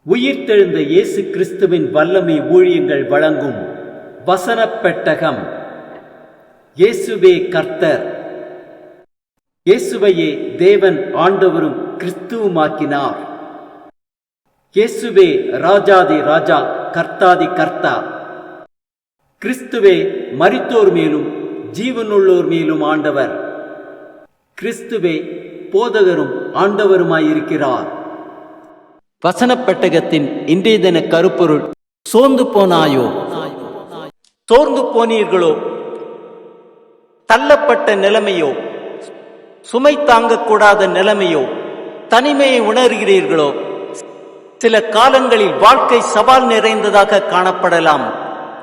உயிர்த்தெழுந்த இயேசு கிறிஸ்துவின் வல்லமை ஊழியங்கள் வழங்கும் வசனப் பெட்டகம். இயேசுவே கர்த்தர். இயேசுவையே தேவன் ஆண்டவரும் கிறிஸ்துவுமாக்கினார். இயேசுவே ராஜாதி ராஜா, கர்த்தாதி கர்த்தா. கிறிஸ்துவே மரித்தோர் மேலும் ஜீவனுள்ளோர் மேலும் ஆண்டவர். கிறிஸ்துவே போதகரும் ஆண்டவருமாயிருக்கிறார். வசனப் பெட்டகத்தின் இன்றைய தின கருப்பொருள்: சோர்ந்து போனாயோ? சோர்ந்து போனீர்களோ? தள்ளப்பட்ட நிலைமையோ, சுமை தாங்கக்கூடாத நிலைமையோ, தனிமையை உணர்கிறீர்களோ? சில காலங்களில் வாழ்க்கை சவால் நிறைந்ததாக காணப்படலாம்.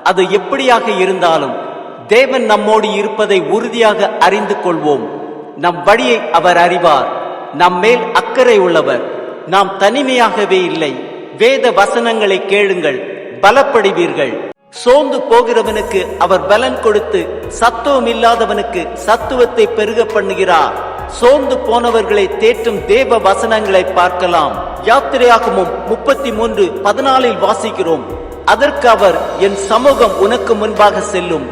அது எப்படியாக இருந்தாலும் தேவன் நம்மோடு இருப்பதை உறுதியாக அறிந்து கொள்வோம். நம் வழியை அவர் அறிவார். நம் மேல் அக்கறை உள்ளவர். நாம் தனிமையாகவே இல்லை. வேத வசனங்களை கேளுங்கள், பலப்படுவீர்கள். சோர்ந்து போகிறவனுக்கு அவர் பலன் கொடுத்து சத்துவம் இல்லாதவனுக்கு சத்துவத்தை பெருக பண்ணுகிறார். சோர்ந்து போனவர்களை தேற்றும் தேவ வசனங்களை பார்க்கலாம். யாத்திரையாகமம் 33:14 வாசிக்கிறோம். அதற்கு அவர், என் சமூகம் உனக்கு முன்பாக செல்லும்,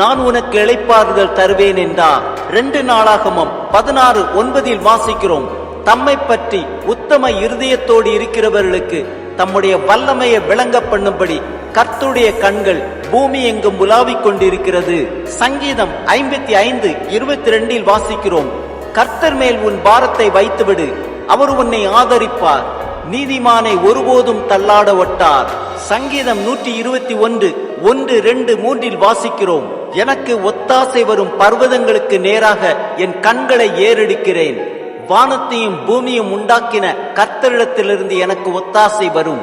நான் உனக்கு இளைப்பாறுதல் தருவேன் என்றார். 2 நாளாகமம் 16:9 வாசிக்கிறோம். தம்மை பற்றி உத்தம இருதயத்தோடு இருக்கிறவர்களுக்கு தம்முடைய வல்லமையை விளங்க பண்ணும்படி கர்த்தருடைய கண்கள் பூமி எங்கும் உலாவிக் கொண்டிருக்கிறது. சங்கீதம் 55:22 வாசிக்கிறோம். கர்த்தர் மேல் உன் பாரத்தை வைத்துவிடு, அவர் உன்னை ஆதரிப்பார். நீதிமானை ஒருபோதும் தள்ளாட ஒட்டார். சங்கீதம் 121:1-2-3 வாசிக்கிறோம். எனக்கு ஒத்தாசை வரும் பர்வதங்களுக்கு நேராக என் கண்களை ஏறெடுக்கிறேன். வானத்தையும் பூமியும் உண்டாக்கின கர்த்தரிடத்திலிருந்து எனக்கு ஒத்தாசை வரும்.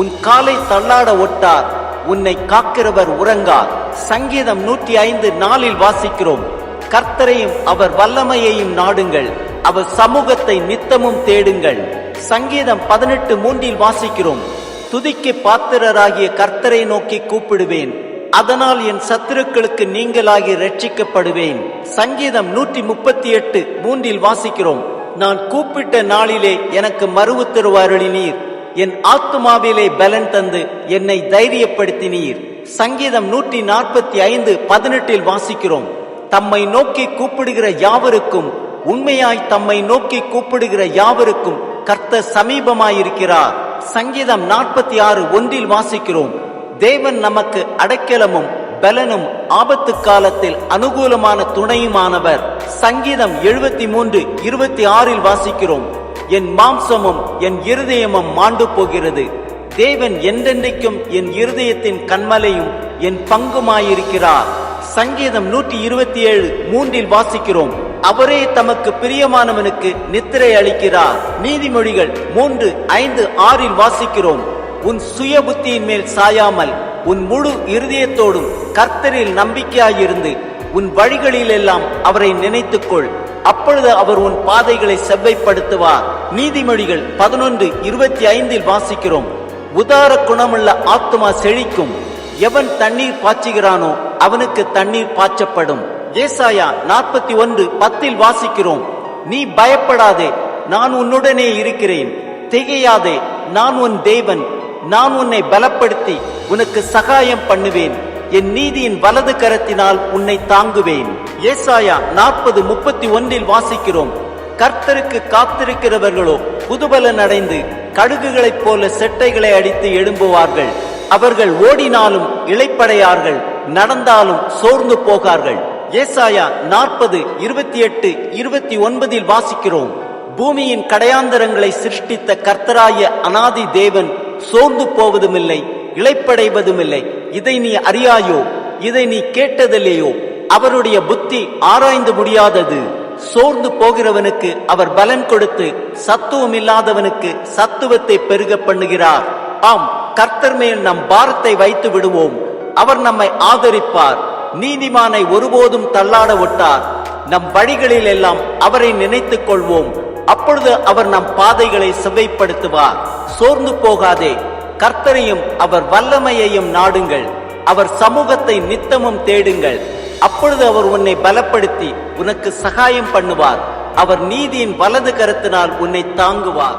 உன் காலை தள்ளாட ஒட்டார், உன்னை காக்கிறவர் உறங்கார். சங்கீதம் 105:4 வாசிக்கிறோம். கர்த்தரையும் அவர் வல்லமையையும் நாடுங்கள், அவர் சமூகத்தை நித்தமும் தேடுங்கள். சங்கீதம் 18:3 வாசிக்கிறோம். துதிக்கு பாத்திரராகிய கர்த்தரை நோக்கி கூப்பிடுவேன், அதனால் என் சத்துருக்களுக்கு நீங்களாகி ரட்சிக்கப்படுவேன். சங்கீதம் 138:3 வாசிக்கிறோம். நான் கூப்பிட்ட நாளிலே எனக்கு மறு உத்தரவு அருளினீர், என் ஆத்துமாவிலே பலன் தந்து என்னை தைரியப்படுத்தினீர். சங்கீதம் 145:18 வாசிக்கிறோம். தம்மை நோக்கி கூப்பிடுகிற யாவருக்கும், உண்மையாய் தம்மை நோக்கி கூப்பிடுகிற யாவருக்கும் கர்த்தர் சமீபமாயிருக்கிறார். சங்கீதம் 46:1 வாசிக்கிறோம். தேவன் நமக்கு அடைக்கலமும் பலனும் ஆபத்து காலத்தில் அனுகூலமான துணையுமானவர். சங்கீதம் 73:26 வாசிக்கிறோம். என் மாம்சமும் என் இருதயமும் மாண்டு போகிறது, தேவன் என்றென்றைக்கும் என் இருதயத்தின் கண்மலையும் என் பங்குமாயிருக்கிறார். சங்கீதம் 127:3 வாசிக்கிறோம். அவரே தமக்கு பிரியமானவனுக்கு நித்திரை அளிக்கிறார். நீதிமொழிகள் 3:5-6 வாசிக்கிறோம். உன் சுய புத்தியின் மேல் சாயாமல் உன் முழு இருதயத்தோடும் கர்த்தரில் நம்பிக்கையாயிருந்து உன் வழிகளில் எல்லாம் அவரை நினைத்துக்கொள், அப்பொழுது அவர் உன் பாதைகளை செவ்வைப்படுத்துவார். நீதிமொழிகள் 11:25 வாசிக்கிறோம். உதார குணமுள்ள ஆத்துமா செழிக்கும், எவன் தண்ணீர் பாய்ச்சுகிறானோ அவனுக்கு தண்ணீர் பாய்ச்சப்படும். ஏசாயா 41:10 வாசிக்கிறோம். நீ பயப்படாதே, நான் உன்னுடனே இருக்கிறேன். திகையாதே, நான் உன் தேவன், நான் உன்னை பலப்படுத்தி உனக்கு சகாயம் பண்ணுவேன். என் நீதியின் வலது கரத்தினால் உன்னை தாங்குவேன். ஏசாயா 40:31 வாசிக்கிறோம். கர்த்தருக்கு காத்திருக்கிறவர்களோ புதுபலன் அடைந்து கழுகுகளைப் போல செட்டைகளை அடித்து எழும்புவார்கள். அவர்கள் ஓடினாலும் இளைப்படையார்கள், நடந்தாலும் சோர்ந்து போகார்கள். ஏசாயா 40:28-29 வாசிக்கிறோம். பூமியின் கடையாந்தரங்களை சிருஷ்டித்த கர்த்தராய அநாதி தேவன் சோர்ந்து போவதுமில்லை, இளைப்படைவதுமில்லை. இதை நீ அறியாயோ? இதை நீ கேட்டதில்லையோ? அவருடைய புத்தி ஆராய்ந்து முடியாதது. சோர்ந்து போகிறவனுக்கு அவர் பலன் கொடுத்து சத்துவம் இல்லாதவனுக்கு சத்துவத்தை பெருக பண்ணுகிறார். ஆம், கர்த்தர் மேல் நம் பாரத்தை வைத்து விடுவோம், அவர் நம்மை ஆதரிப்பார். நீதிமானை ஒருபோதும் தள்ளாட விட்டார். நம் வழிகளில் எல்லாம் அவரை நினைத்துக் கொள்வோம், அப்பொழுது அவர் நம் பாதைகளை செவ்வைப்படுத்துவார். சோர்ந்து போகாதே, கர்த்தரையும் அவர் வல்லமையையும் நாடுங்கள், அவர் சமூகத்தை நித்தமும் தேடுங்கள். அப்பொழுது அவர் உன்னை பலப்படுத்தி உனக்கு சகாயம் பண்ணுவார். அவர் நீதியின் வலது கரத்தினால் உன்னை தாங்குவார்.